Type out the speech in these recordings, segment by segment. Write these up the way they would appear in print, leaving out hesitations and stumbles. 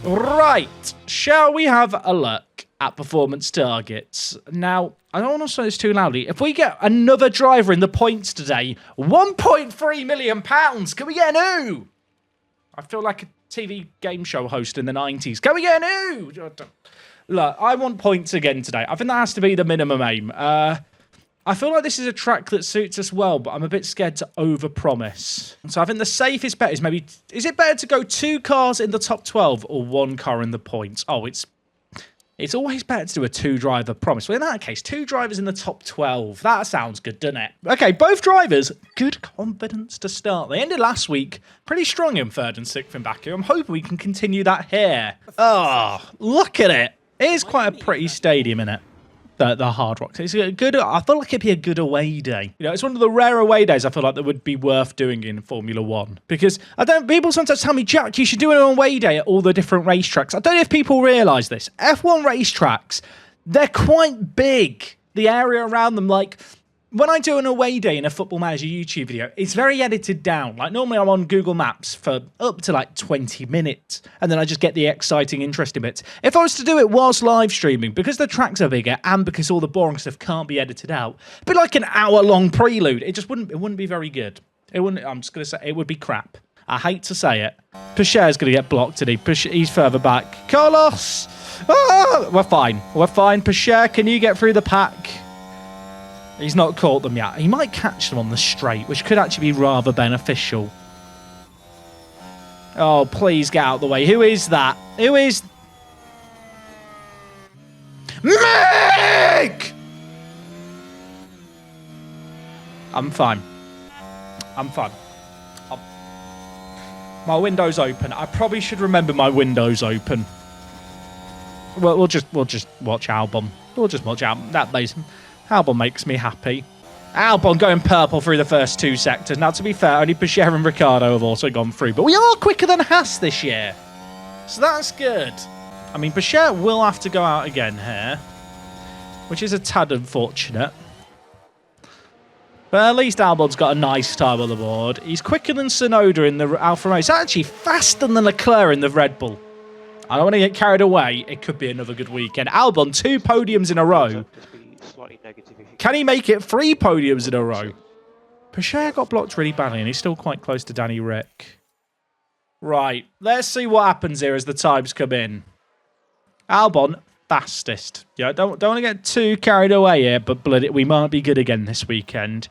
Right, shall we have a look at performance targets? Now, I don't want to say this too loudly. If we get another driver in the points today, £1.3 million. Can we get an ooh? I feel like a TV game show host in the 90s. Can we get an ooh? Look, I want points again today. I think that has to be the minimum aim. I feel like this is a track that suits us well, but I'm a bit scared to overpromise. So I think the safest bet is maybe... Is it better to go 2 cars in the top 12 or 1 car in the points? Oh, it's always better to do a 2-driver promise. Well, in that case, 2 drivers in the top 12. That sounds good, doesn't it? Okay, both drivers, good confidence to start. They ended last week pretty strong in 3rd and 6th in Baku. I'm hoping we can continue that here. Oh, look at it. It is quite a pretty stadium, isn't it? The Hard Rock. It's a good. I feel like it'd be a good away day. You know, it's one of the rare away days I feel like that would be worth doing in Formula One, because people sometimes tell me, Jack, you should do an away day at all the different racetracks. I don't know if people realise this. F1 racetracks, they're quite big. The area around them, like when I do an away day in a Football Manager YouTube video, it's very edited down. Like normally I'm on Google Maps for up to like 20 minutes, and then I just get the exciting, interesting bits. If I was to do it whilst live streaming, because the tracks are bigger and because all the boring stuff can't be edited out, it'd be like an hour-long prelude. It wouldn't be very good. I'm just going to say, it would be crap. I hate to say it. Pacher's going to get blocked today. He's further back. Carlos! Ah! We're fine. We're fine. Pacher, can you get through the pack? He's not caught them yet. He might catch them on the straight, which could actually be rather beneficial. Oh, please get out of the way. Who is that? Who is... Mick! I'm fine. I'm fine. My window's open. I probably should remember my window's open. We'll just watch Albon. We'll just watch Albon. Albon makes me happy. Albon going purple through the first 2 sectors. Now, to be fair, only Pacher and Ricciardo have also gone through. But we are quicker than Haas this year. So that's good. I mean, Pacher will have to go out again here, which is a tad unfortunate. But at least Albon's got a nice time on the board. He's quicker than Tsunoda in the Alfa Romeo. He's actually faster than Leclerc in the Red Bull. I don't want to get carried away. It could be another good weekend. Albon, 2 podiums in a row. Can he make it 3 podiums in a row? Pacher got blocked really badly, and he's still quite close to Danny Rick. Right, let's see what happens here as the times come in. Albon, fastest. Yeah, don't want to get too carried away here, but we might be good again this weekend.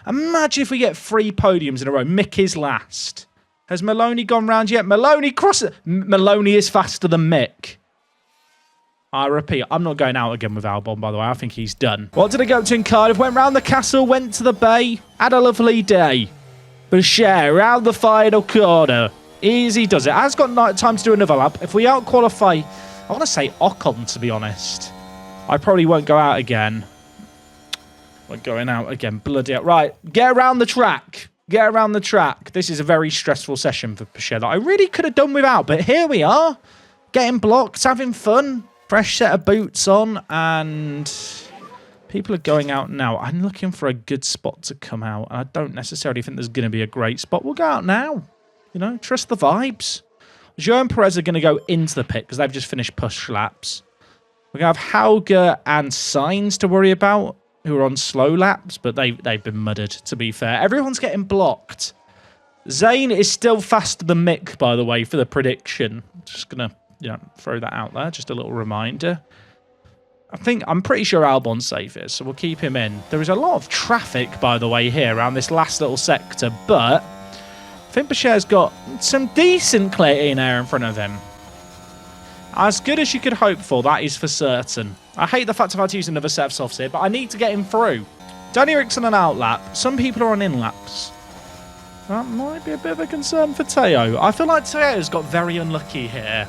Imagine if we get 3 podiums in a row. Mick is last. Has Maloney gone round yet? Maloney crosses. Maloney is faster than Mick. I repeat, I'm not going out again with Albon, by the way. I think he's done. What did I go to in Cardiff? Went round the castle, went to the bay. Had a lovely day. Pacher round the final corner. Easy does it. Has got time to do another lap. If we out-qualify, I want to say Ocon, to be honest. I probably won't go out again. We're going out again. Bloody hell. Right, get around the track. Get around the track. This is a very stressful session for Pacher that I really could have done without, but here we are. Getting blocked, having fun. Fresh set of boots on, and people are going out now. I'm looking for a good spot to come out. I don't necessarily think there's going to be a great spot. We'll go out now. You know, trust the vibes. Joe and Perez are going to go into the pit because they've just finished push laps. We're going to have Hauger and Sainz to worry about, who are on slow laps, but they've been muddered, to be fair. Everyone's getting blocked. Zane is still faster than Mick, by the way, for the prediction. Just going to... throw that out there. Just a little reminder. I'm pretty sure Albon's safe here, so we'll keep him in. There is a lot of traffic, by the way, here around this last little sector, but I think Pacher's got some decent clean air in front of him. As good as you could hope for, that is for certain. I hate the fact I've had to use another set of softs here, but I need to get him through. Danny Rick's on an out lap. Some people are on in laps. That might be a bit of a concern for Teo. I feel like Teo's got very unlucky here.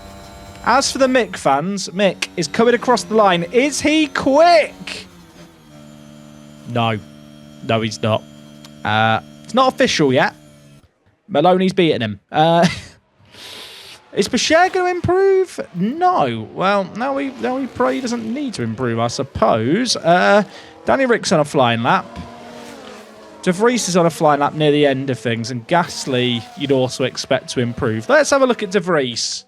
As for the Mick fans, Mick is coming across the line. Is he quick? No. No, he's not. It's not official yet. Maloney's beating him. Is Pacher going to improve? No. Well, now we pray he doesn't need to improve, I suppose. Danny Rick's on a flying lap. De Vries is on a flying lap near the end of things. And Gasly, you'd also expect to improve. Let's have a look at De Vries.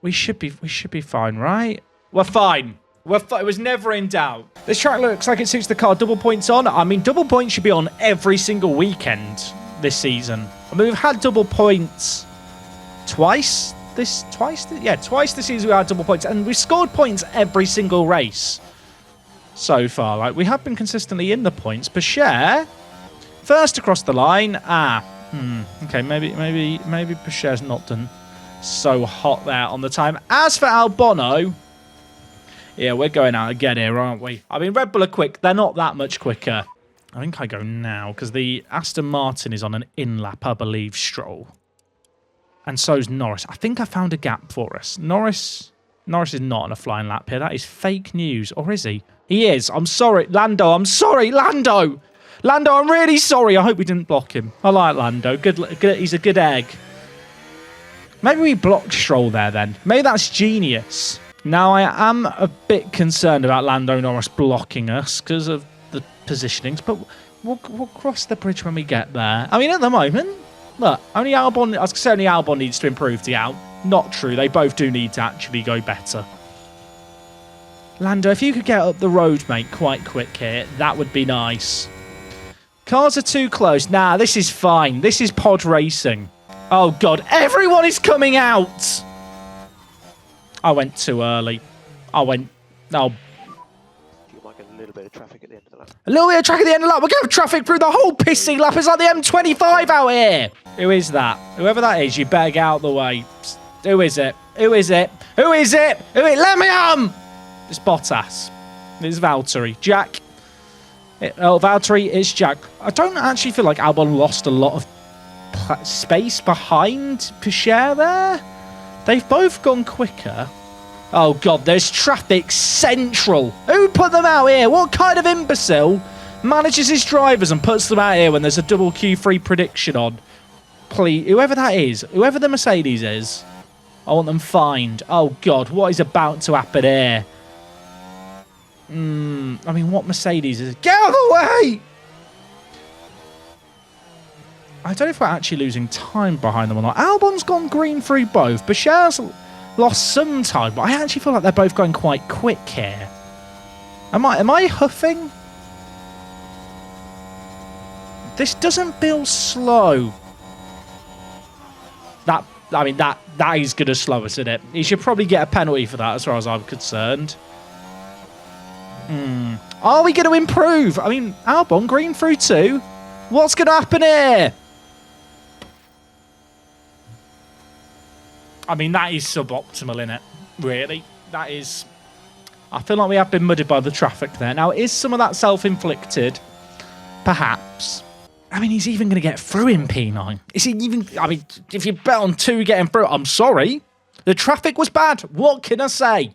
We should be fine, right? We're fine. It was never in doubt. This track looks like it suits the car. Double points on. I mean, double points should be on every single weekend this season. I mean, we've had double points twice this season we had double points, and we've scored points every single race so far. Like, we have been consistently in the points. Per share, first across the line. Okay, maybe Per share's not done so hot there on the time. As for Albon, yeah, we're going out again here, aren't we? I mean, Red Bull are quick. They're not that much quicker. I think I go now because the Aston Martin is on an in-lap, I believe, Stroll. And so's Norris. I think I found a gap for us. Norris is not on a flying lap here. That is fake news. Or is he? He is. I'm sorry. Lando, I'm sorry. Lando, I'm really sorry. I hope we didn't block him. I like Lando. Good. He's a good egg. Maybe we blocked Stroll there then. Maybe that's genius. Now, I am a bit concerned about Lando Norris blocking us because of the positionings, but we'll cross the bridge when we get there. I mean, at the moment, look, only Albon needs to improve the out. Not true. They both do need to actually go better. Lando, if you could get up the road, mate, quite quick here, that would be nice. Cars are too close. Nah, this is fine. This is pod racing. Oh, God. Everyone is coming out. I went too early. Oh. You might get a little bit of traffic at the end of the lap. A little bit of traffic at the end of the lap. We're going to have traffic through the whole pissing lap. It's like the M25 out here. Who is that? Whoever that is, you better get out of the way. Who is it? Who is it? Who is it? Let me It's Bottas. It's Valtteri. Jack. Valtteri, it's Jack. I don't actually feel like Albon lost a lot of space behind Pichère there. They've both gone quicker. Oh, God, there's traffic central. Who put them out here? What kind of imbecile manages his drivers and puts them out here when there's a double Q3 prediction on? Please, whoever that is, whoever the Mercedes is, I want them fined. Oh, God, what is about to happen here? I mean, what Mercedes is... Get out of the way! I don't know if we're actually losing time behind them or not. Albon's gone green through both. Bashir's lost some time, but I actually feel like they're both going quite quick here. Am I huffing? This doesn't feel slow. That is going to slow us, isn't it? He should probably get a penalty for that as far as I'm concerned. Are we going to improve? I mean, Albon green through two. What's going to happen here? I mean, that is suboptimal, innit? Really? That is... I feel like we have been muddied by the traffic there. Now, is some of that self-inflicted? Perhaps. I mean, he's even going to get through in P9. Is he even... I mean, if you bet on two getting through, I'm sorry. The traffic was bad. What can I say?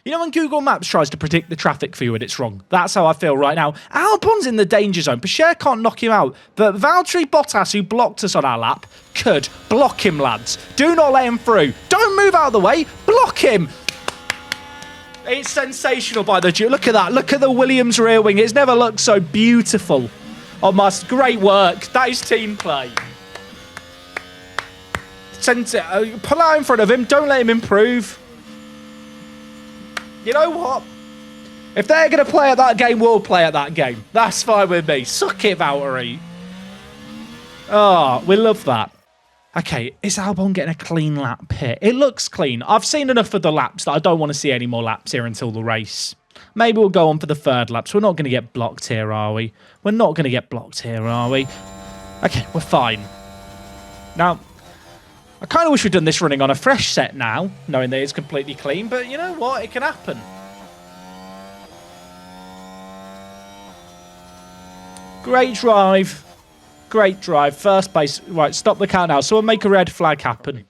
You know when Google Maps tries to predict the traffic for you and it's wrong? That's how I feel right now. Albon's in the danger zone. Pichère can't knock him out. But Valtteri Bottas, who blocked us on our lap, could. Block him, lads. Do not let him through. Don't move out of the way. Block him. It's sensational by the... Look at that. Look at the Williams rear wing. It's never looked so beautiful. Oh, my... Great work. That is team play. Pull out in front of him. Don't let him improve. You know what? If they're going to play at that game, we'll play at that game. That's fine with me. Suck it, Valtteri. Oh, we love that. Okay, is Albon getting a clean lap here? It looks clean. I've seen enough of the laps that I don't want to see any more laps here until the race. Maybe we'll go on for the third laps. We're not going to get blocked here, are we? We're not going to get blocked here, are we? Okay, we're fine. Now... I kind of wish we'd done this running on a fresh set now, knowing that it's completely clean, but you know what? It can happen. Great drive. Great drive. First place. Right, stop the count now. Someone make a red flag happen.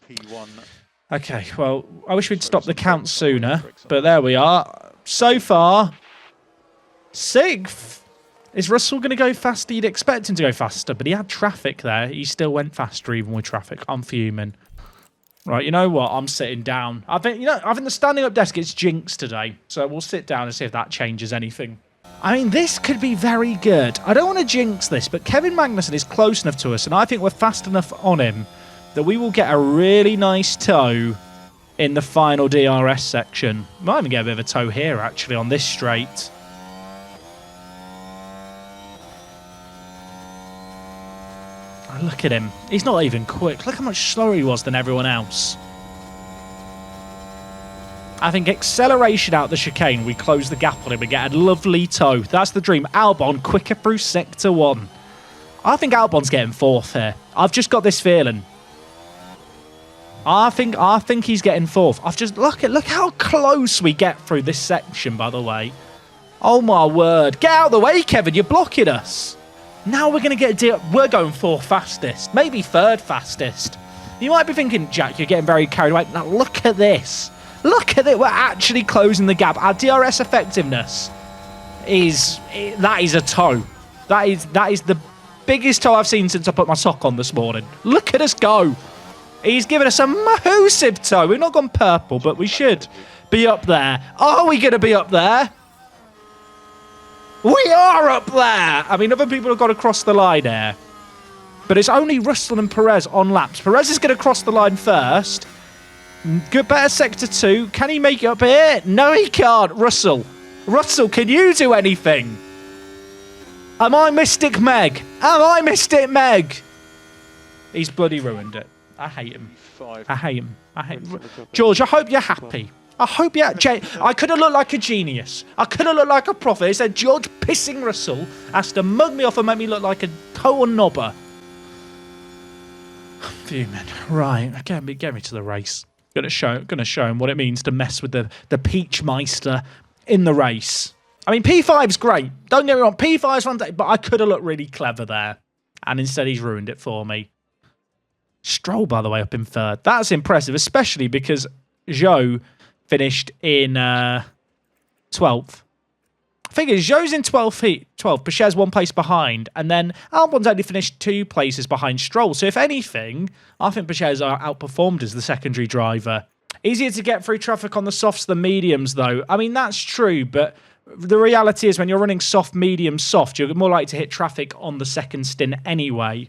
Okay, well, I wish we'd stopped the count sooner, but there we are. So far, 6th. Is Russell going to go faster? You'd expect him to go faster, but he had traffic there. He still went faster even with traffic. I'm fuming. Right, you know what? I'm sitting down. I think the standing up desk is jinxed today, so we'll sit down and see if that changes anything. I mean, this could be very good. I don't want to jinx this, but Kevin Magnussen is close enough to us, and I think we're fast enough on him that we will get a really nice tow in the final DRS section. Might even get a bit of a tow here, actually, on this straight. Oh, look at him. He's not even quick. Look how much slower he was than everyone else. I think acceleration out the chicane, we close the gap on him and get a lovely tow. That's the dream. Albon quicker through sector 1. I think Albon's getting 4th here. I've just got this feeling. I think he's getting 4th. I've just look how close we get through this section, by the way. Oh my word. Get out of the way, Kevin. You're blocking us. Now we're going to get we're going 4th fastest. Maybe 3rd fastest. You might be thinking, Jack, you're getting very carried away. Now look at this. Look at it. We're actually closing the gap. Our DRS effectiveness is a tow. That is the biggest tow I've seen since I put my sock on this morning. Look at us go. He's given us a massive tow. We've not gone purple, but we should be up there. Are we going to be up there? We are up there. I mean, other people have got to cross the line there. But it's only Russell and Perez on laps. Perez is going to cross the line first. Good, better sector 2. Can he make it up here? No, he can't. Russell, can you do anything? Am I Mystic Meg? He's bloody ruined it. I hate him. I hate him. George, I hope you're happy. I hope you're... I could have looked like a genius. I could have looked like a prophet. He said, George pissing Russell has to mug me off and make me look like a total knobber. Fuming. Right, get me to the race. Gonna show him what it means to mess with the Peach Meister in the race. I mean, P5's great. Don't get me wrong, P5's fantastic, but I could have looked really clever there. And instead he's ruined it for me. Stroll, by the way, up in 3rd. That's impressive, especially because Zhou finished in 12th. Thing is, Zhou's in 12th. Pachet's 1 place behind, and then Albon's only finished 2 places behind Stroll. So if anything, I think Pachet's outperformed as the secondary driver. Easier to get through traffic on the softs than mediums, though. I mean, that's true, but the reality is when you're running soft, medium, soft, you're more likely to hit traffic on the second stint anyway.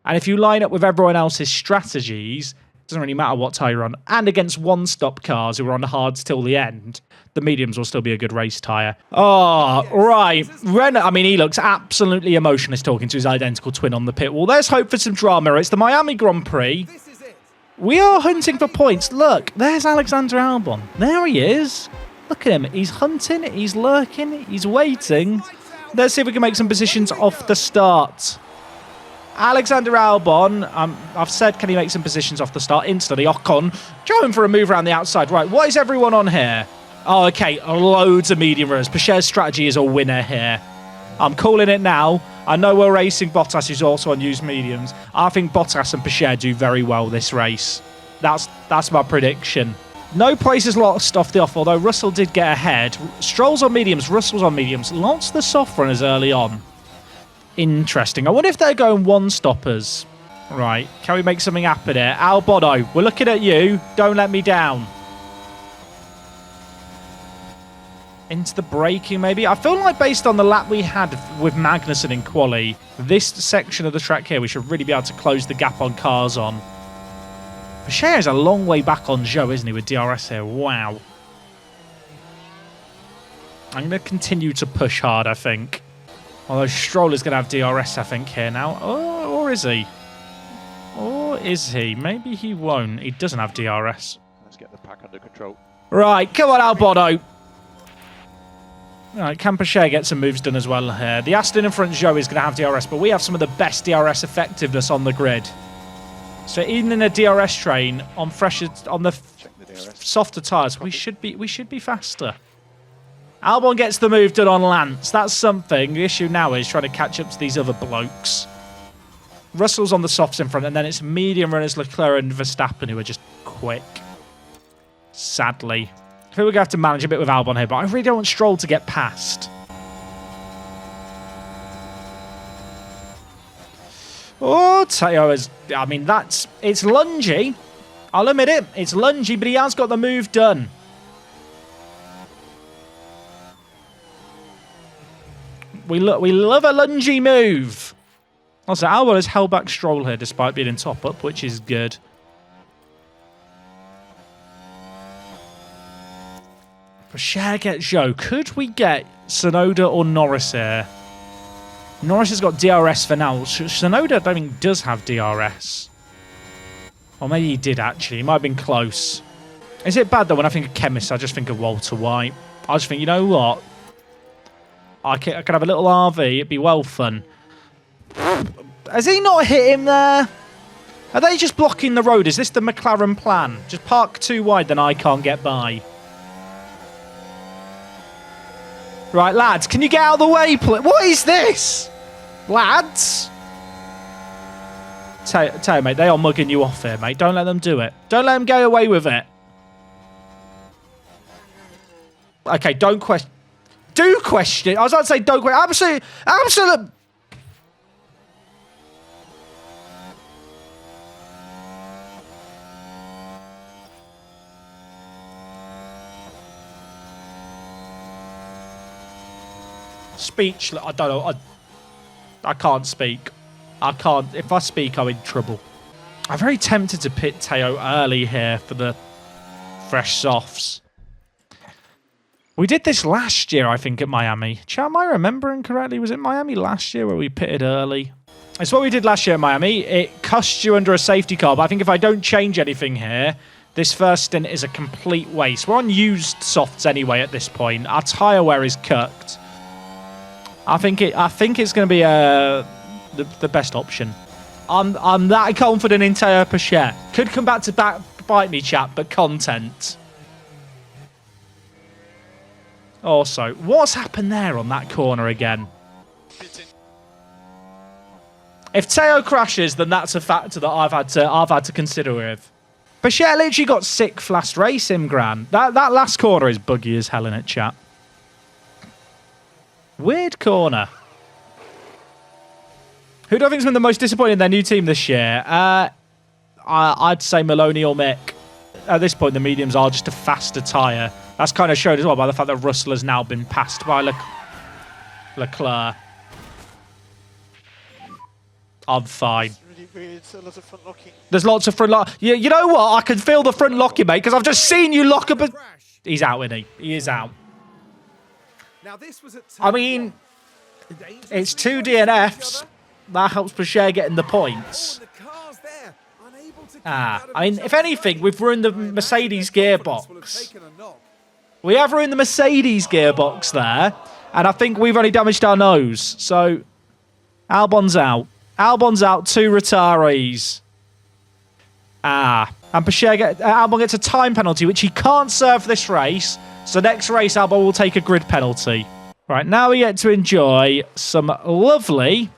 And if you line up with everyone else's strategies, it doesn't really matter what tyre you're on, and against one-stop cars who are on hards till the end, the mediums will still be a good race tyre. Oh, right. I mean, he looks absolutely emotionless talking to his identical twin on the pit wall. There's hope for some drama. It's the Miami Grand Prix. We are hunting for points. Look, there's Alexander Albon. There he is. Look at him. He's hunting. He's lurking. He's waiting. Let's see if we can make some positions off the start. Alexander Albon, I've said, can he make some positions off the start? Instantly, Ocon, going for a move around the outside. Right, what is everyone on here? Oh, okay, loads of medium runners. Pachet's strategy is a winner here. I'm calling it now. I know we're racing Bottas, who's also on used mediums. I think Bottas and Pachet do very well this race. That's my prediction. No places lost off the off, although Russell did get ahead. Stroll's on mediums, Russell's on mediums. Lots of the soft runners early on. Interesting. I wonder if they're going one-stoppers. Right. Can we make something happen here? Albon, we're looking at you. Don't let me down. Into the braking, maybe. I feel like based on the lap we had with Magnussen in quali, this section of the track here, we should really be able to close the gap on cars on. Pachet is a long way back on Zhou, isn't he, with DRS here? Wow. I'm going to continue to push hard, I think. Although Stroll is going to have DRS, I think, here now. Oh, or is he? Or is he? Maybe he won't. He doesn't have DRS. Let's get the pack under control. Right, come on, Albon. Right, can Pachet get some moves done as well here? The Aston in front, Zhou, is going to have DRS, but we have some of the best DRS effectiveness on the grid. So even in a DRS train on fresher, on the softer tyres, we should be faster. Albon gets the move done on Lance. That's something. The issue now is trying to catch up to these other blokes. Russell's on the softs in front, and then it's medium runners Leclerc and Verstappen who are just quick. Sadly. I think we're going to have to manage a bit with Albon here, but I really don't want Stroll to get past. Oh, Teo is... I mean, it's lungy. I'll admit it. It's lungy, but he has got the move done. We love a lungy move. Also, Albon has held back Stroll here despite being in top up, which is good. Share get Joe. Could we get Sonoda or Norris here? Norris has got DRS for now. Sonoda, I don't think, does have DRS. Or maybe he did, actually. He might have been close. Is it bad, though, when I think of chemists, I just think of Walter White? I just think, you know what? I could have a little RV. It'd be well fun. Has he not hit him there? Are they just blocking the road? Is this the McLaren plan? Just park too wide, then I can't get by. Right, lads, can you get out of the way, please? What is this? Lads? Tell you, mate, they are mugging you off here, mate. Don't let them do it. Don't let them get away with it. Okay, don't question. Do question. I was about to say don't question. Absolute. Speechless. I don't know. I can't speak. I can't. If I speak, I'm in trouble. I'm very tempted to pit Teo early here for the fresh softs. We did this last year, I think, at Miami. Chat, am I remembering correctly? Was it Miami last year where we pitted early? It's what we did last year at Miami. It costs you under a safety car, but I think if I don't change anything here, this first stint is a complete waste. We're on used softs anyway at this point. Our tyre wear is cooked. I think it's going to be the best option. I'm that confident in Teo Pachet. Could come back to bite me, chat, but content. Also, what's happened there on that corner again? If Teo crashes, then that's a factor that I've had to consider with. Pachet literally got 6th last race in Gran. That last corner is buggy as hell in it, chat. Weird corner. Who do I think's been the most disappointed in their new team this year? I'd say Maloney or Mick. At this point, the mediums are just a faster tyre. That's kind of shown as well by the fact that Russell has now been passed by Leclerc. I'm fine. Really weird. There's a lot of front locking. There's lots of front lock. Yeah, you know what? I can feel the front locking, mate, because I've just seen you lock up. He's out, isn't he? He is out. Now, this was I mean, it's 2 DNFs. That helps Pachet getting the points. I mean, if anything, we've ruined the Mercedes gearbox. We have ruined the Mercedes gearbox there, and I think we've only damaged our nose. So, Albon's out. Albon's out, 2 retirees. And Albon gets a time penalty, which he can't serve for this race. So next race, Albon will take a grid penalty. Right, now we get to enjoy some lovely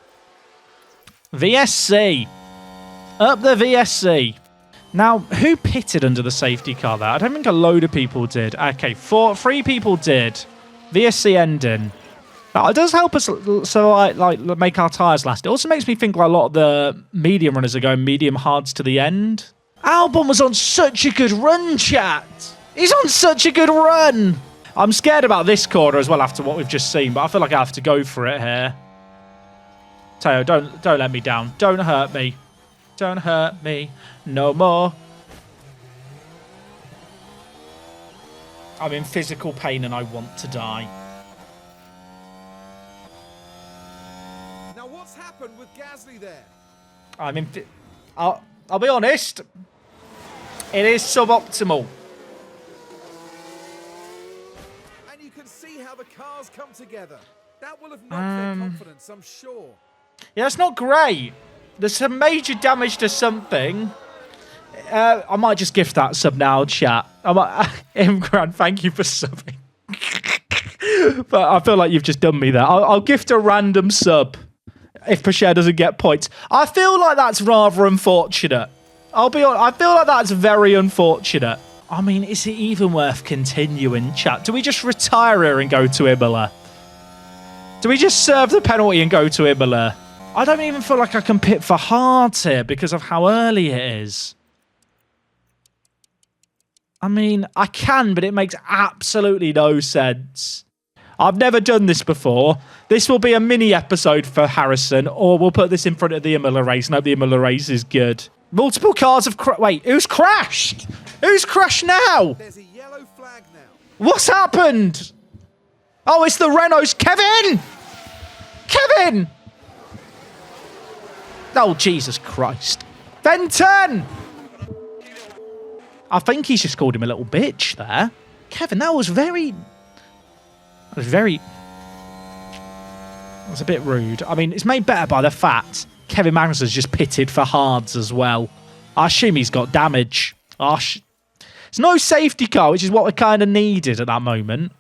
VSC. Up the VSC. Now, who pitted under the safety car there? I don't think a load of people did. Okay, 3 people did. VSC ending. Now, it does help us like make our tyres last. It also makes me think like a lot of the medium runners are going medium hards to the end. Albon was on such a good run, chat. He's on such a good run. I'm scared about this corner as well after what we've just seen, but I feel like I have to go for it here. Teo, don't let me down. Don't hurt me. Don't hurt me no more. I'm in physical pain and I want to die. Now, what's happened with Gasly there? I'm in. I'll be honest. It is suboptimal. And you can see how the cars come together. That will have knocked their confidence, I'm sure. Yeah, it's not great. There's some major damage to something. I might just gift that sub now, chat. Imran, thank you for subbing. But I feel like you've just done me there. I'll gift a random sub if Pachet doesn't get points. I feel like that's rather unfortunate. I'll be honest. I feel like that's very unfortunate. I mean, is it even worth continuing, chat? Do we just retire here and go to Imola? Do we just serve the penalty and go to Imola? I don't even feel like I can pit for hards here because of how early it is. I mean, I can, but it makes absolutely no sense. I've never done this before. This will be a mini episode for Harrison, or we'll put this in front of the Imola race and hope the Imola race is good. Multiple cars have crashed. Wait, who's crashed? Who's crashed now? There's a yellow flag now. What's happened? Oh, it's the Renaults. Kevin! Kevin! Oh, Jesus Christ. Fenton! I think he's just called him a little bitch there. Kevin, that was very... That was a bit rude. I mean, it's made better by the fact Kevin Magnussen's just pitted for hards as well. I assume he's got damage. It's no safety car, which is what we kind of needed at that moment.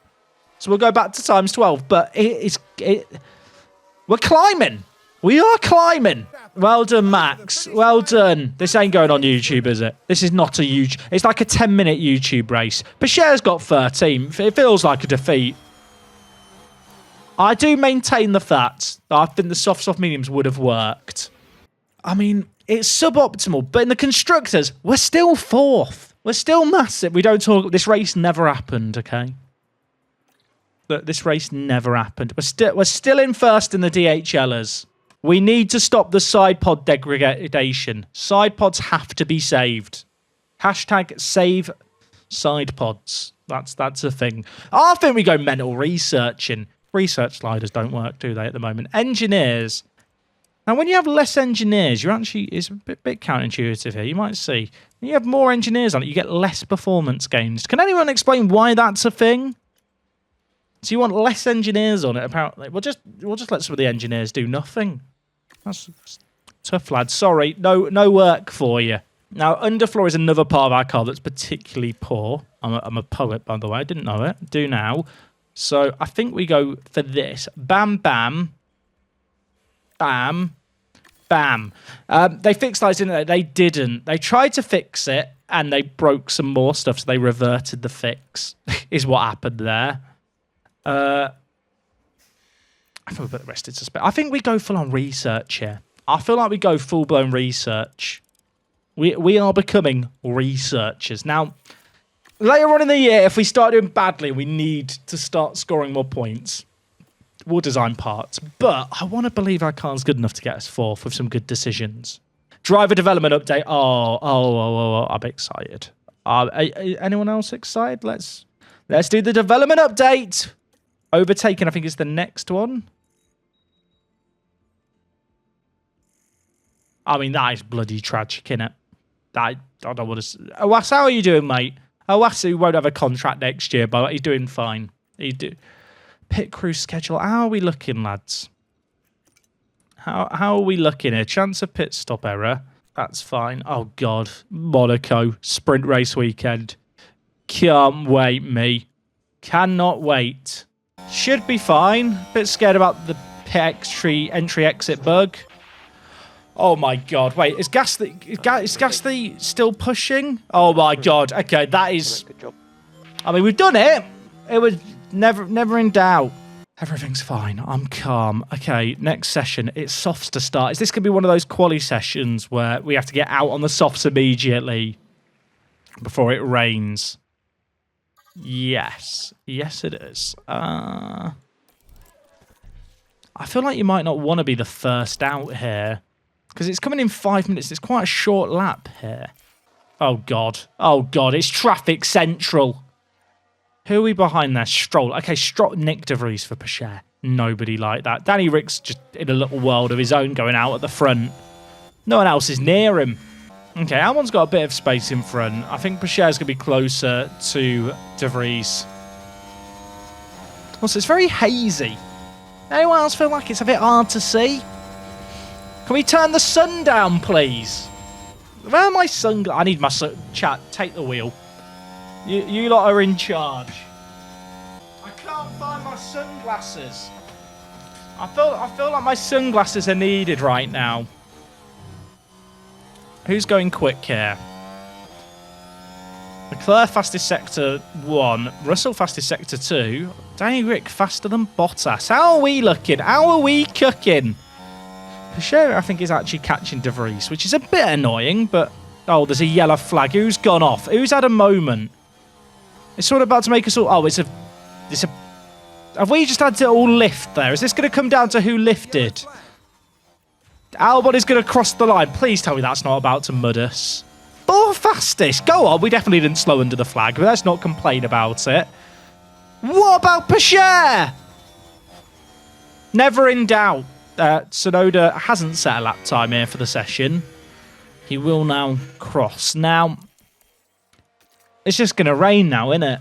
So we'll go back to times 12. But we're climbing. We are climbing. Well done, Max. Well done. This ain't going on YouTube, is it? This is not a huge... It's like a 10-minute YouTube race. Pachere's got 13. It feels like a defeat. I do maintain the fact that I think the soft mediums would have worked. I mean, it's suboptimal, but in the constructors, we're still 4th. We're still massive. We don't talk... This race never happened, okay? Look, this race never happened. We're still in first in the DHLers. We need to stop the side pod degradation. Side pods have to be saved. Hashtag save side pods. That's a thing. I think we go mental researching. Research sliders don't work, do they, at the moment? Engineers. Now, when you have less engineers, you're actually... It's a bit counterintuitive here. You might see. When you have more engineers on it, you get less performance gains. Can anyone explain why that's a thing? So you want less engineers on it, apparently. We'll just let some of the engineers do nothing. That's tough, lads. Sorry, no work for you. Now, underfloor is another part of our car that's particularly poor. I'm a poet, by the way. I didn't know it. Do now. So I think we go for this. Bam, bam. Bam. Bam. They fixed those, didn't they? They didn't. They tried to fix it, and they broke some more stuff, so they reverted the fix, is what happened there. I think we put the rest in suspect. I think we go full-on research here. I feel like we go full-blown research. We are becoming researchers. Now, later on in the year, if we start doing badly, we need to start scoring more points. We'll design parts. But I want to believe our car's good enough to get us 4th with some good decisions. Driver development update. Oh, I'm excited. Anyone else excited? Let's do the development update. Overtaking, I think, is the next one. I mean, that is bloody tragic, innit? I don't want to... Awas, how are you doing, mate? Awas won't have a contract next year, but he's doing fine. Pit crew schedule. How are we looking, lads? How are we looking here? Chance of pit stop error. That's fine. Oh, God. Monaco. Sprint race weekend. Can't wait, me. Cannot wait. Should be fine. Bit scared about the entry-exit bug. Oh, my God. Wait, is Gasly still pushing? Oh, my God. Okay, that is... Good job. I mean, we've done it. It was never in doubt. Everything's fine. I'm calm. Okay, next session. It's softs to start. Is this going to be one of those quali sessions where we have to get out on the softs immediately before it rains? Yes. Yes, it is. I feel like you might not want to be the first out here because it's coming in 5 minutes. It's quite a short lap here. Oh, God. Oh, God. It's traffic central. Who are we behind there? Stroll. Okay, Nick De Vries for Pachere. Nobody like that. Danny Rick's just in a little world of his own going out at the front. No one else is near him. Okay, Albon's got a bit of space in front. I think Pachere's going to be closer to De Vries. Also, it's very hazy. Anyone else feel like it's a bit hard to see? Can we turn the sun down, please? Where are my sunglasses? I need my chat. Take the wheel. You lot are in charge. I can't find my sunglasses. I feel like my sunglasses are needed right now. Who's going quick here? Leclerc fastest sector 1. Russell fastest sector 2. Danny Rick faster than Bottas. How are we looking? How are we cooking? Pachere, I think, is actually catching De Vries, which is a bit annoying, but... Oh, there's a yellow flag. Who's gone off? Who's had a moment? It's sort of about to make us all... Oh, it's a... Have we just had to all lift there? Is this going to come down to who lifted? Albon is going to cross the line. Please tell me that's not about to mud us. 4th fastest. Go on. We definitely didn't slow under the flag, but let's not complain about it. What about Pacher? Never in doubt. Tsunoda hasn't set a lap time here for the session. He will now cross. Now, it's just going to rain now, isn't it?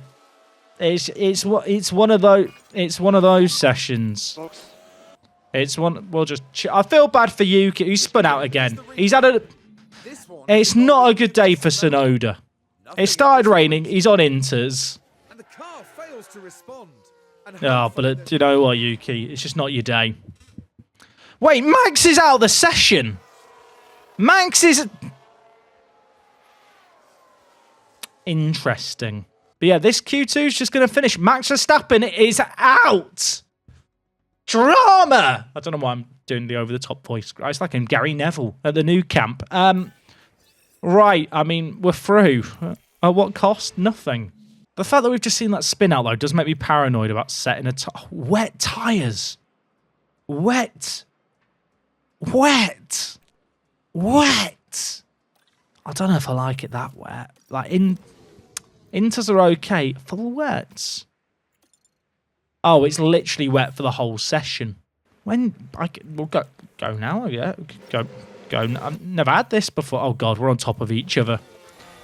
It's one of those sessions. It's one. We'll just. I feel bad for Yuki. He's spun out again. He's had a. It's not a good day for Tsunoda. It started raining. He's on inters. And the car fails to respond. Oh, but you know what, Yuki? It's just not your day. Wait, Max is out of the session. Max is... Interesting. But yeah, this Q2 is just going to finish. Max Verstappen is out. Drama. I don't know why I'm doing the over-the-top voice. It's like I'm Gary Neville at the new camp. Right, I mean, we're through. At what cost? Nothing. The fact that we've just seen that spin out, though, does make me paranoid about setting a... wet tyres. Wet. Wet. Wet. I don't know if I like it that wet. Like, inters are okay. Full wets. Oh, it's literally wet for the whole session. We'll go now, yeah. Go. I've never had this before. Oh, God, we're on top of each other.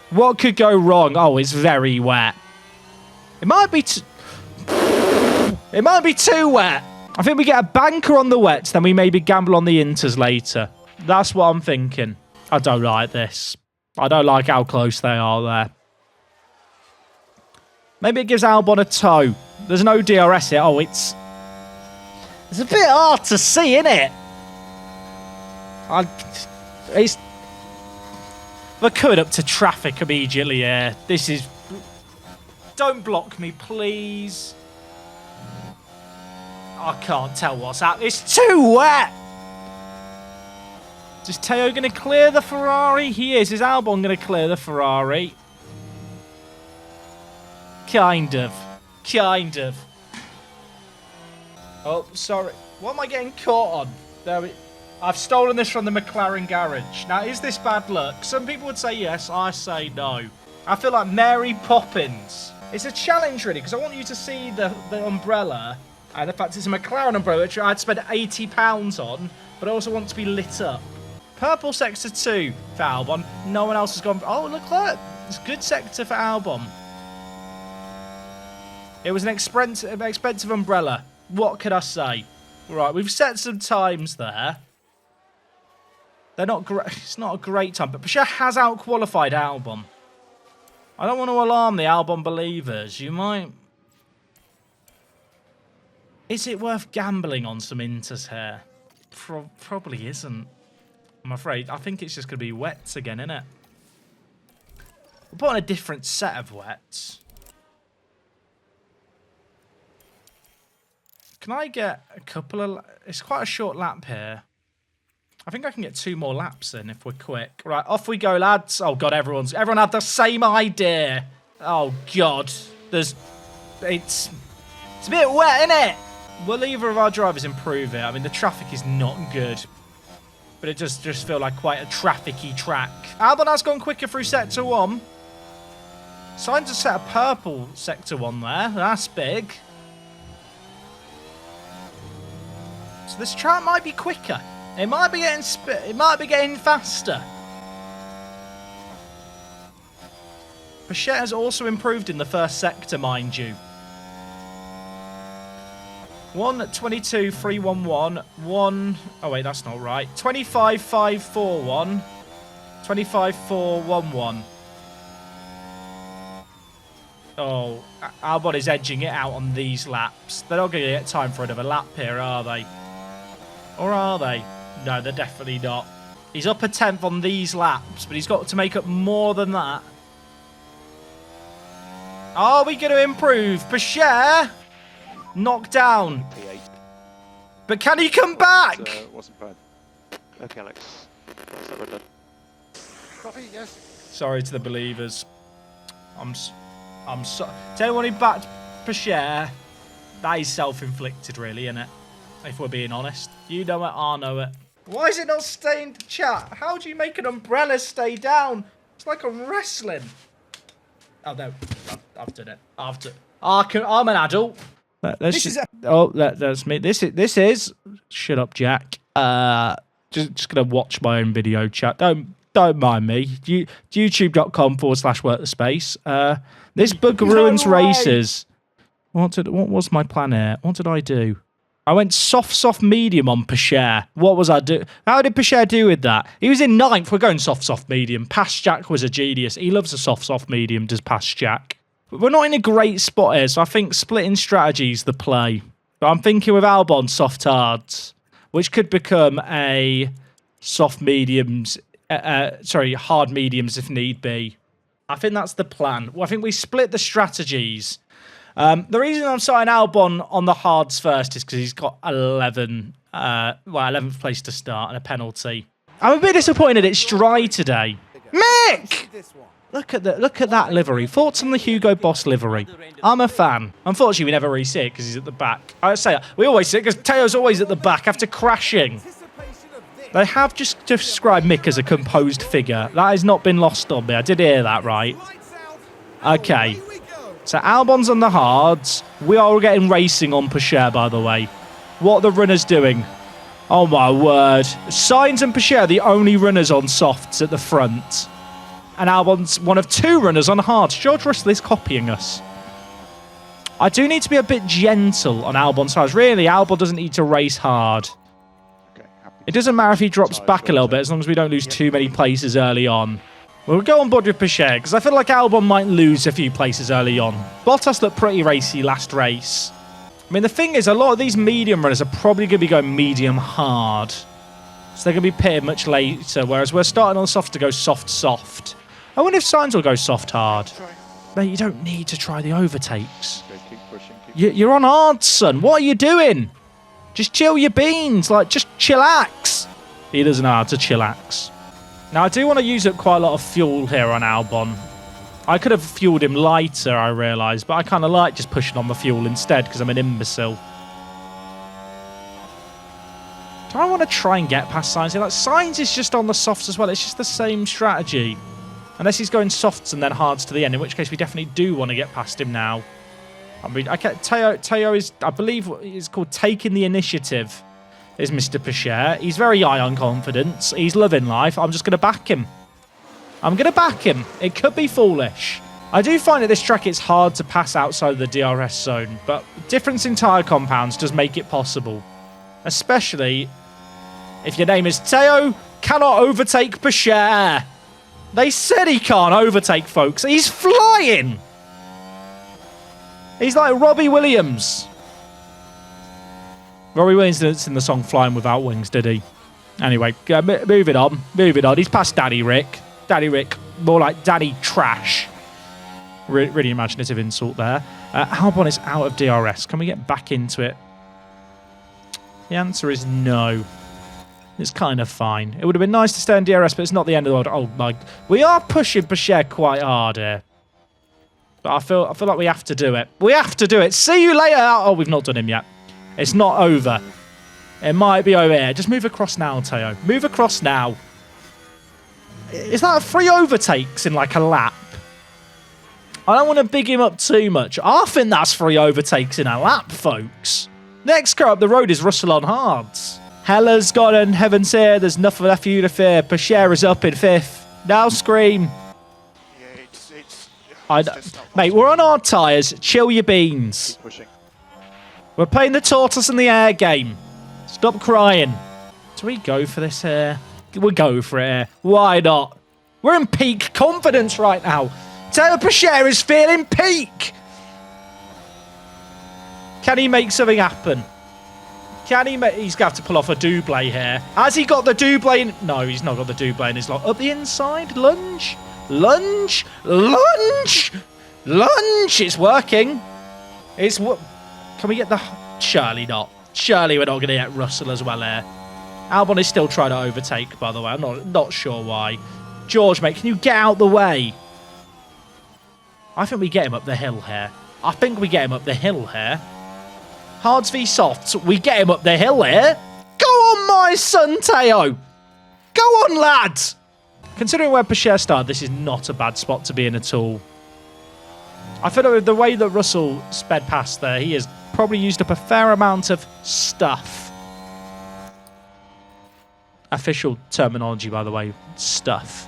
What could go wrong? Oh, it's very wet. It might be too wet. I think we get a banker on the wets, then we maybe gamble on the inters later. That's what I'm thinking. I don't like this. I don't like how close they are there. Maybe it gives Albon a toe. There's no DRS here. Oh, it's a bit hard to see, isn't it? We're coming up to traffic immediately here. This is... Don't block me, please. I can't tell what's happening. It's too wet. Is Teo going to clear the Ferrari? He is. Is Albon going to clear the Ferrari? Kind of. Kind of. Oh, sorry. What am I getting caught on? I've stolen this from the McLaren garage. Now, is this bad luck? Some people would say yes. I say no. I feel like Mary Poppins. It's a challenge, really, because I want you to see the umbrella. And the fact it's a McLaren umbrella, which I'd spend £80 on. But I also want to be lit up. Purple sector 2 for Albon. No one else has gone... Oh, look at that. It's a good sector for Albon. It was an expensive umbrella. What could I say? Right, we've set some times there. They're not great. It's not a great time, but Pacher has out-qualified Albon. I don't want to alarm the Albon believers. You might... Is it worth gambling on some inters here? Probably isn't. I'm afraid. I think it's just going to be wets again, isn't it? We'll put on a different set of wets. Can I get a couple of... It's quite a short lap here. I think I can get 2 more laps in if we're quick. Right, off we go, lads. Oh, God, everyone had the same idea. Oh, God. It's a bit wet, isn't it? Will either of our drivers improve it? I mean, the traffic is not good. But it does just feel like quite a trafficy track. Albon has gone quicker through Sector 1. Signed to set a purple Sector 1 there. That's big. So this track might be quicker. It might be getting faster. Pacher has also improved in the first sector, mind you. 1:22.311. 1. Oh wait, that's not right. 25.541. 25.411. Oh, Albon is edging it out on these laps. They're not going to get time for another lap here, are they? Or are they? No, they're definitely not. He's up a 10th on these laps, but he's got to make up more than that. Are we going to improve? Pacher knocked down. But can he come back? Wasn't bad. Okay, Alex. Coffee, yes. Sorry to the believers. I'm sorry. To anyone who backed Pacher, that is self-inflicted, really, isn't it? If we're being honest. You know it, I know it. Why is it not staying to chat? How do you make an umbrella stay down? It's like I'm wrestling. Oh, no. I've done it. I'm an adult. That's me. This is. Shut up, Jack. Just gonna watch my own video chat. Don't mind me. YouTube.com/work the space. This bug ruins races. What was my plan here? What did I do? I went soft, medium on Pescher. What was I do? How did Pescher do with that? He was in 9th. We're going soft, medium. Past Jack was a genius. He loves a soft, medium, does Past Jack. But we're not in a great spot here, so I think splitting strategy's the play. But I'm thinking with Albon, soft hards, which could become a soft mediums, hard mediums if need be. I think that's the plan. Well, I think we split the strategies. The reason I'm starting Albon on the hards first is because he's got 11th place to start and a penalty. I'm a bit disappointed it's dry today. Mick! Look at that livery. Thoughts on the Hugo Boss livery? I'm a fan. Unfortunately, we never really see it because he's at the back. I say we always see it because Teo's always at the back after crashing. They have just described Mick as a composed figure. That has not been lost on me. I did hear that, right? Okay. So Albon's on the hards. We are getting racing on Pescher, by the way. What are the runners doing? Oh my word. Sainz and Pescher are the only runners on softs at the front. And Albon's one of 2 runners on hards. George Russell is copying us. I do need to be a bit gentle on Albon's sides. Really, Albon doesn't need to race hard. It doesn't matter if he drops back a little bit as long as we don't lose too many places early on. We'll go on board with Pescher because I feel like Albon might lose a few places early on. Bottas looked pretty racy last race. I mean, the thing is, a lot of these medium runners are probably going to be going medium hard. So they're going to be pitted much later, whereas we're starting on soft to go soft. I wonder if Sainz will go soft hard. Mate, you don't need to try the overtakes. Keep pushing. You're on hard, son. What are you doing? Just chill your beans. Like, just chillax. He doesn't know how to chillax. Now, I do want to use up quite a lot of fuel here on Albon. I could have fueled him lighter, I realise, but I kind of like just pushing on the fuel instead because I'm an imbecile. Do I want to try and get past Sainz? Like, Sainz is just on the softs as well. It's just the same strategy. Unless he's going softs and then hards to the end, in which case we definitely do want to get past him now. I mean, Teo is, I believe, it's called taking the initiative. Is Mr. Pescher. He's very high on confidence. He's loving life. I'm just going to back him. It could be foolish. I do find at this track it's hard to pass outside of the DRS zone, but difference in tyre compounds does make it possible. Especially if your name is Teo cannot overtake Pescher. They said he can't overtake, folks. He's flying. He's like Robbie Williams. Robbie Williams didn't sing the song Flying Without Wings, did he? Anyway, moving on. He's past Daddy Rick. More like Daddy Trash. Really imaginative insult there. Albon is out of DRS. Can we get back into it? The answer is no. It's kind of fine. It would have been nice to stay in DRS, but it's not the end of the world. Oh my... We are pushing Pescher quite hard here. But I feel like we have to do it. See you later. Oh, we've not done him yet. It's not over. It might be over here. Just move across now, Teo. Move across now. Is that 3 overtakes in like a lap? I don't want to big him up too much. I think that's 3 overtakes in a lap, folks. Next car up the road is Russell on hards. Hella's gone and heaven's here. There's nothing left for you to fear. Pescher is up in 5th. Now scream. Mate, we're on hard tyres. Chill your beans. Keep pushing. We're playing the tortoise in the air game. Stop crying. Do we go for this here? We'll go for it here. Why not? We're in peak confidence right now. Teo Pescher is feeling peak. Can he make something happen? He's going to have to pull off a double here. Has he got the double in? No, he's not got the double in his lock. Up the inside. Lunge. It's working. Can we get the... Surely not. Surely we're not going to get Russell as well here. Albon is still trying to overtake, by the way. I'm not sure why. George, mate, can you get out the way? I think we get him up the hill here. Hards v softs. We get him up the hill here. Go on, my son, Teo. Go on, lads. Considering where Pescher started, this is not a bad spot to be in at all. I feel like with the way that Russell sped past there, he has probably used up a fair amount of stuff. Official terminology, by the way, stuff.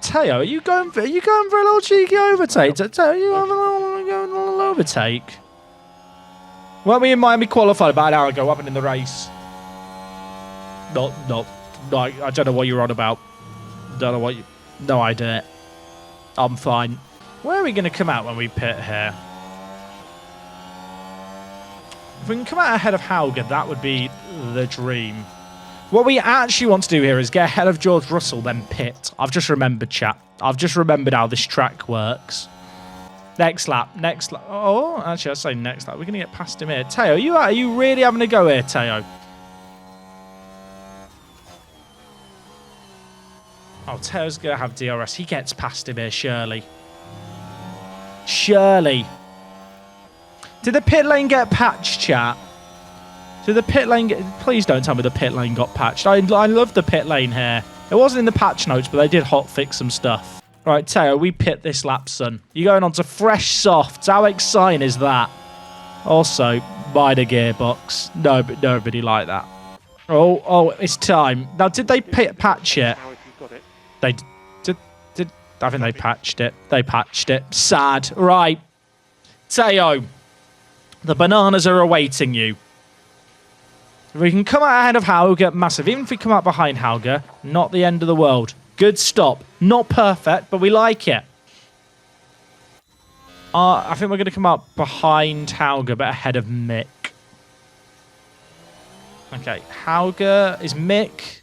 Teo, are you going for a little cheeky overtake? Teo, are you going a little overtake? Weren't we in Miami qualified about an hour ago? What happened in the race? No, I don't know what you're on about. Don't know what you... No idea. I'm fine. Where are we going to come out when we pit here? If we can come out ahead of Hauger, that would be the dream. What we actually want to do here is get ahead of George Russell, then pit. I've just remembered, chat. I've just remembered how this track works. Next lap. Oh, actually, I'll say next lap. We're going to get past him here. Teo, are you really having a go here, Teo? Oh, Teo's going to have DRS. He gets past him here, surely. Surely. Did the pit lane get patched, chat? Did the pit lane get... Please don't tell me the pit lane got patched. I love the pit lane here. It wasn't in the patch notes, but they did hotfix some stuff. Right, Teo, we pit this lap, son. You're going on to fresh softs. How exciting is that? Also, buy the gearbox. No, but nobody like that. Oh, it's time. Now, did they patch it? They did. I think they patched it. They patched it. Sad. Right. Teo, the bananas are awaiting you. If we can come out ahead of Hauger, massive. Even if we come out behind Hauger, not the end of the world. Good stop. Not perfect, but we like it. I think we're going to come out behind Hauger, but ahead of Mick. Okay, Hauger is Mick.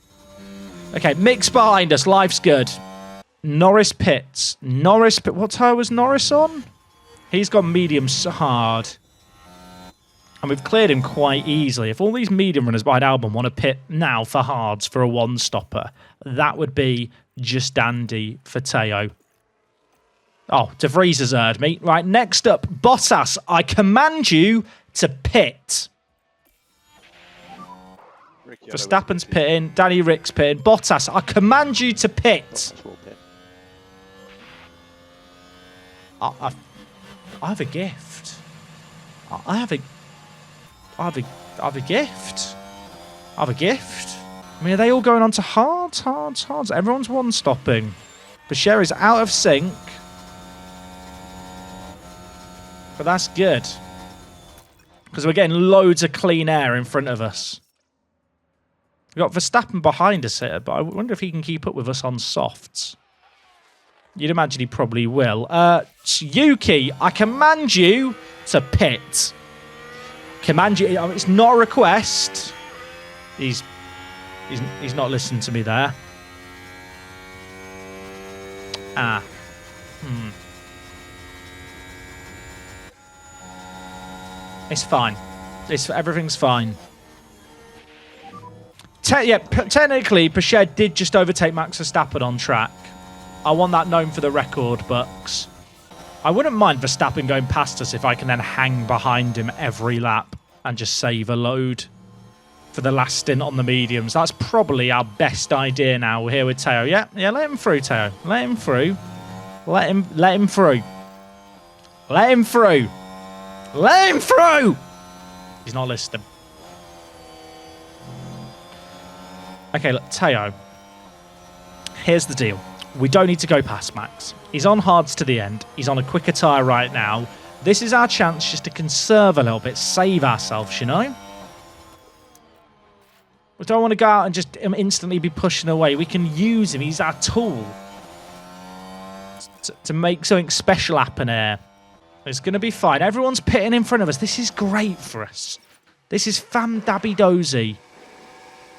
Okay, Mick's behind us. Life's good. Norris pits. What tire was Norris on? He's got medium hard. And we've cleared him quite easily. If all these medium runners behind Albon want to pit now for hards for a one-stopper, that would be just dandy for Teo. Oh, De Vries has heard me. Right, next up, Bottas. I command you to pit. Verstappen's pitting. Danny Rick's pitting. Bottas, I command you to pit. I have a gift. I have a gift. I have a gift. I mean, are they all going on to hards? Everyone's one-stopping. Bashir is out of sync. But that's good. Because we're getting loads of clean air in front of us. We've got Verstappen behind us here, but I wonder if he can keep up with us on softs. You'd imagine he probably will. Yuki, I command you to pit. Command you. It's not a request. He's not listening to me there. It's fine. Everything's fine. Technically, Pachet did just overtake Max Verstappen on track. I want that known for the record books. I wouldn't mind Verstappen going past us if I can then hang behind him every lap and just save a load for the last stint on the mediums. That's probably our best idea now here with Teo. Yeah, let him through, Teo. Let him through. Let him through. Let him through. Let him through! He's not listening. Okay, look, Teo. Here's the deal. We don't need to go past Max. He's on hards to the end. He's on a quicker tyre right now. This is our chance just to conserve a little bit, save ourselves, you know? We don't want to go out and just instantly be pushing away. We can use him. He's our tool to make something special happen here. It's going to be fine. Everyone's pitting in front of us. This is great for us. This is fam-dabby-dozy.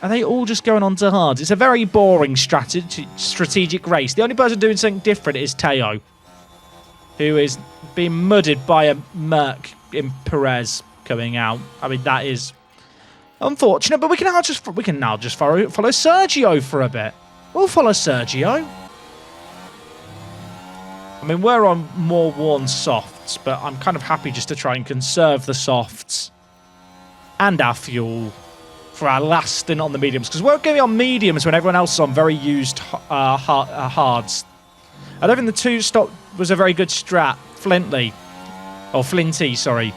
Are they all just going on to hards? It's a very boring strategic race. The only person doing something different is Teo, who is being mudded by a Merc in Perez coming out. I mean, that is unfortunate, but we can now just follow Sergio for a bit. We'll follow Sergio. I mean, we're on more worn softs, but I'm kind of happy just to try and conserve the softs and our fuel for our last stint on the mediums, because we're going to be on mediums when everyone else is on very used hards. I don't think the 2-stop was a very good strat. Flinty, sorry.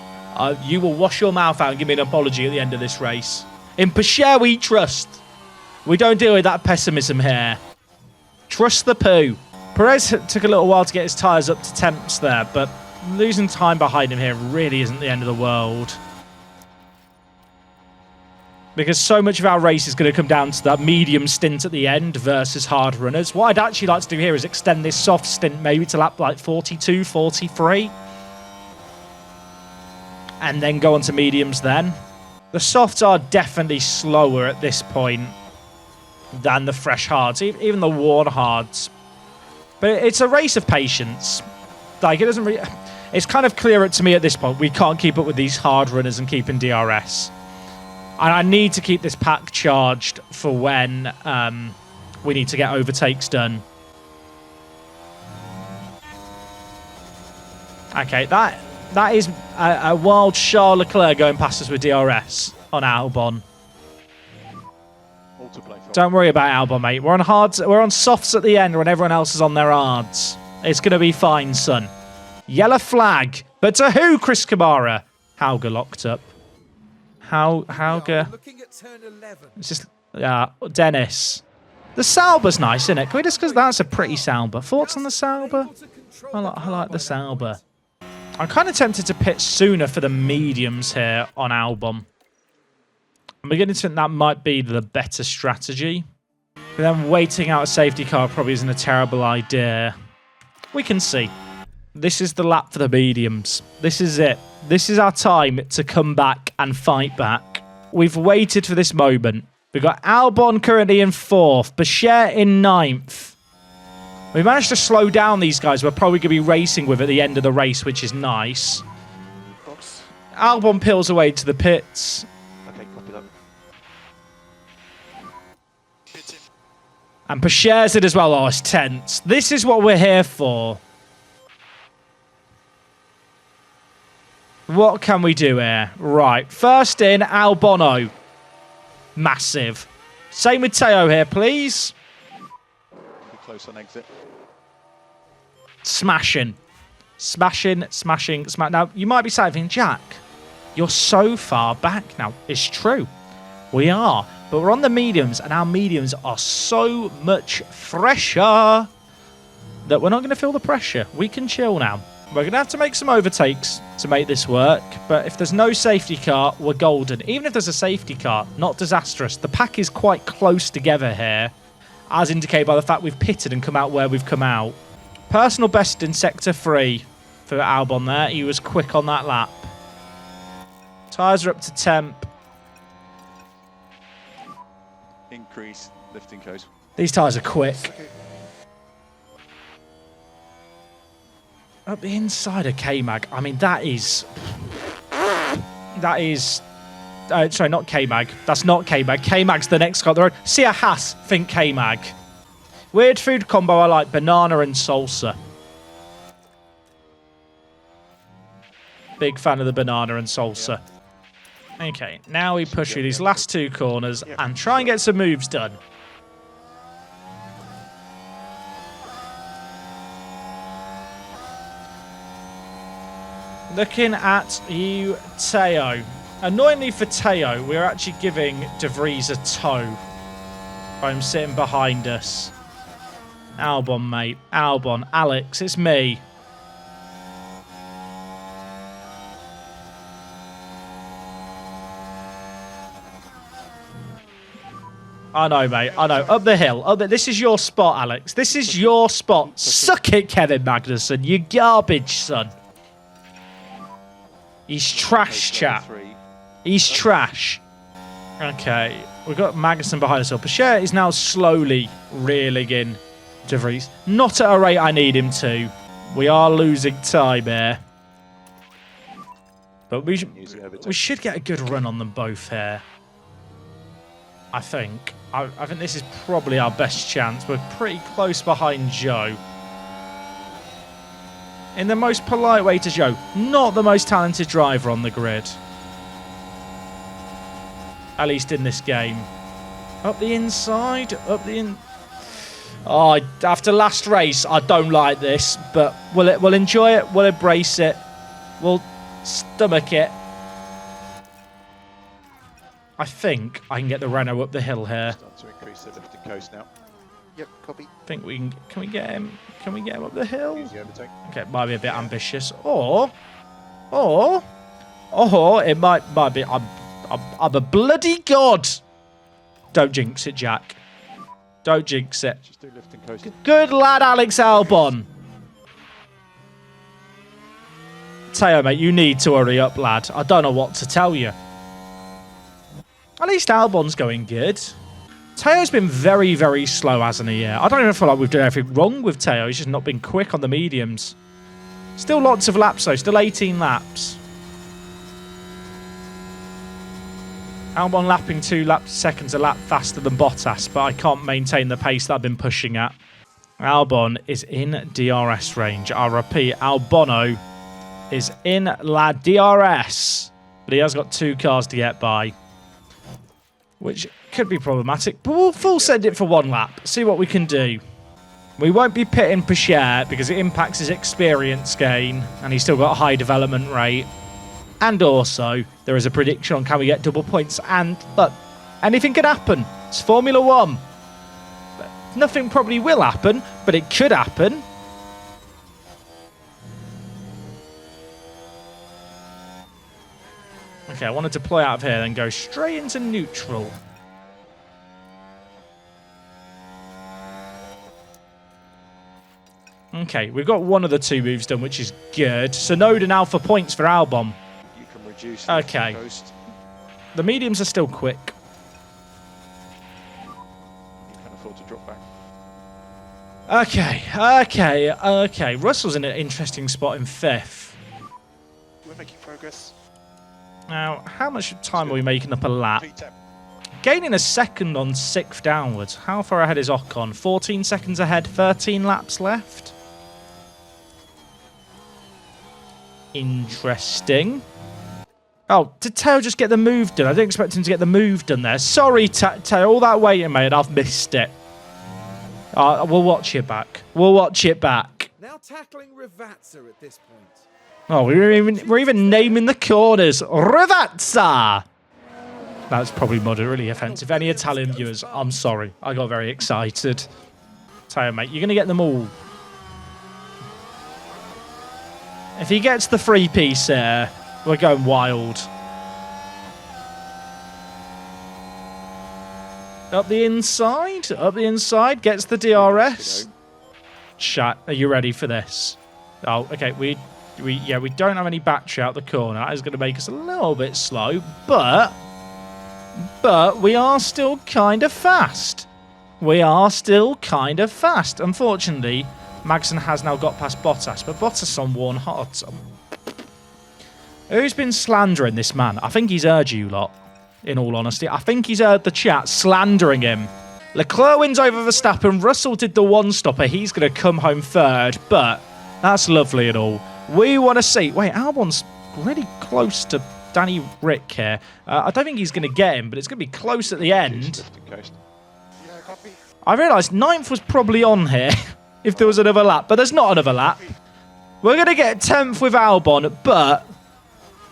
You will wash your mouth out and give me an apology at the end of this race. In Pichet we trust. We don't deal with that pessimism here. Trust the poo. Perez took a little while to get his tyres up to temps there, but losing time behind him here really isn't the end of the world. Because so much of our race is going to come down to that medium stint at the end versus hard runners. What I'd actually like to do here is extend this soft stint maybe to lap like 42, 43. And then go on to mediums then. The softs are definitely slower at this point than the fresh hards, even the worn hards. But it's a race of patience. Like, it doesn't really... It's kind of clear to me at this point we can't keep up with these hard runners and keep in DRS. And I need to keep this pack charged for when we need to get overtakes done. Okay, that is a wild Charles Leclerc going past us with DRS on Albon. Don't worry about Albon, mate. We're on hards. We're on softs at the end when everyone else is on their hards. It's going to be fine, son. Yellow flag. But to who, Chris Kamara? Hauger locked up. Hauger. It's just Dennis. The Sauber's nice, isn't it? Can we discuss that's a pretty Sauber? Thoughts on the Sauber? I like the Sauber. I'm kind of tempted to pit sooner for the mediums here on Albon. I'm beginning to think that might be the better strategy. But then waiting out a safety car probably isn't a terrible idea. We can see. This is the lap for the mediums. This is it. This is our time to come back and fight back. We've waited for this moment. We've got Albon currently in 4th, Bechet in 9th. We managed to slow down these guys we're probably going to be racing with at the end of the race, which is nice. Albon peels away to the pits. Okay, copy that. And Bechet's it as well. Oh, it's tense. This is what we're here for. What can we do here? Right. First in, Albono. Massive. Same with Teo here, please. Be close on exit. Smashing. Smashing. Now, you might be saying, Jack, you're so far back now. It's true. We are. But we're on the mediums, and our mediums are so much fresher that we're not going to feel the pressure. We can chill now. We're going to have to make some overtakes to make this work, but if there's no safety car, we're golden. Even if there's a safety car, not disastrous. The pack is quite close together here, as indicated by the fact we've pitted and come out where we've come out. Personal best in Sector 3 for Albon there. He was quick on that lap. Tyres are up to temp. Increase lifting code. These tyres are quick. Up the inside of K-Mag. I mean, that is... sorry, not K-Mag. That's not K-Mag. K-Mag's the next car on the road. See a Haas, think K-Mag. Weird food combo I like. Banana and salsa. Big fan of the banana and salsa. Okay, now we push through these last 2 corners and try and get some moves done. Looking at you, Teo. Annoyingly for Teo, we're actually giving De Vries a tow by him sitting behind us. Albon, mate. Albon. Alex, it's me. I know, mate. I know. Up the hill. This is your spot, Alex. This is your spot. Suck it, Kevin Magnussen. You garbage, son. He's trash, chap. He's trash. Okay. We've got Magnussen behind us. Bechet is now slowly reeling in De Vries. Not at a rate I need him to. We are losing time here. But we should get a good run on them both here. I think. I think this is probably our best chance. We're pretty close behind Joe. In the most polite way to Joe, not the most talented driver on the grid. At least in this game. Up the inside, Oh, after last race, I don't like this, but we'll enjoy it. We'll embrace it. We'll stomach it. I think I can get the Renault up the hill here. Start to increase the lifting coast now. Yep, copy. I think we can we get him? Can we get him up the hill? Use the overtake. Okay, it might be a bit ambitious, or it might be. I'm a bloody god. Don't jinx it, Jack. Don't jinx it. Just do lifting coast. Good lad, Alex Albon. Teo, mate, you need to hurry up, lad. I don't know what to tell you. At least Albon's going good. Teo's been very, very slow, hasn't he? Yeah. I don't even feel like we've done anything wrong with Teo. He's just not been quick on the mediums. Still lots of laps, though. Still 18 laps. Albon lapping 2 seconds a lap faster than Bottas, but I can't maintain the pace that I've been pushing at. Albon is in DRS range. I repeat, Albono is in La DRS, but he has got 2 cars to get by, which could be problematic, but we'll full send it for 1 lap. See what we can do. We won't be pitting Pichère because it impacts his experience gain, and he's still got a high development rate. And also, there is a prediction on can we get double points. And, look, anything can happen. It's Formula 1. But nothing probably will happen, but it could happen. Okay, I want to deploy out of here, then go straight into neutral. Okay, we've got one of the 2 moves done, which is good. Tsunoda now for points for Albon. You can reduce the Okay. coast. The mediums are still quick. You can afford to drop back. Okay. Russell's in an interesting spot in 5th. We're making progress. Now, how much time are we making up a lap? P10. Gaining a second on 6th downwards. How far ahead is Ocon? 14 seconds ahead, 13 laps left. Interesting. Oh, did Teo just get the move done? I didn't expect him to get the move done there. Sorry, Teo, all that waiting, mate. I've missed it. We'll watch it back. We'll watch it back. Now tackling Ravazza at this point. Oh, we're even naming the corners. Ravazza! That's probably moderately offensive. Any Italian viewers, I'm sorry. I got very excited. Teo, mate, you're going to get them all. If he gets the 3-piece here, we're going wild. Up the inside, gets the DRS. Chat, are you ready for this? Oh, okay, we don't have any battery out the corner. That is going to make us a little bit slow, but we are still kind of fast. Unfortunately, Magnussen has now got past Bottas, but Bottas on 1 hot. Who's been slandering this man? I think he's heard you lot, in all honesty. I think he's heard the chat slandering him. Leclerc wins over Verstappen. Russell did the 1-stopper. He's going to come home 3rd, but that's lovely and all. We want to see... Wait, Albon's really close to Danny Rick here. I don't think he's going to get him, but it's going to be close at the end. Lifting coast. Yeah, copy. I realised 9th was probably on here if there was another lap, but there's not another lap. We're going to get 10th with Albon, but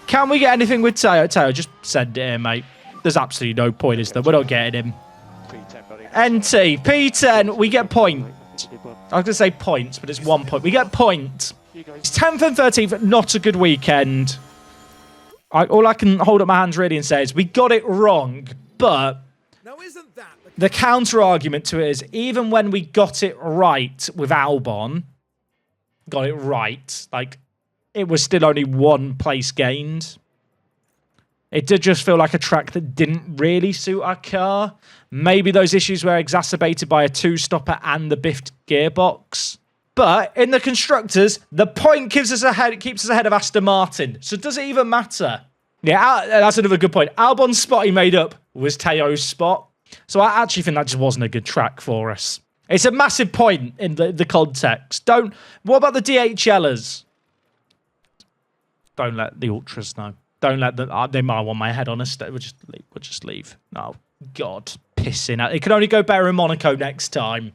can we get anything with Teo? Teo, just send it here, mate. There's absolutely no point, is there? We're not getting him. P10, buddy. NT, P10, we get point. I was going to say points, but it's 1 point. We get point. It's 10th and 13th, not a good weekend. All I can hold up my hands really and say is we got it wrong, but Now isn't that the counter-argument to it is even when we got it right with Albon, got it right, like, it was still only 1 place gained. It did just feel like a track that didn't really suit our car. Maybe those issues were exacerbated by a 2-stopper and the biffed gearbox. But in the constructors, the point keeps us ahead of Aston Martin. So does it even matter? Yeah, that's another good point. Albon's spot he made up was Teo's spot. So I actually think that just wasn't a good track for us. It's a massive point in the context. What about the DHLers? Don't let the ultras know. Don't let them. They might want my head on a step. We'll just leave. Oh God, pissing out. It can only go better in Monaco next time.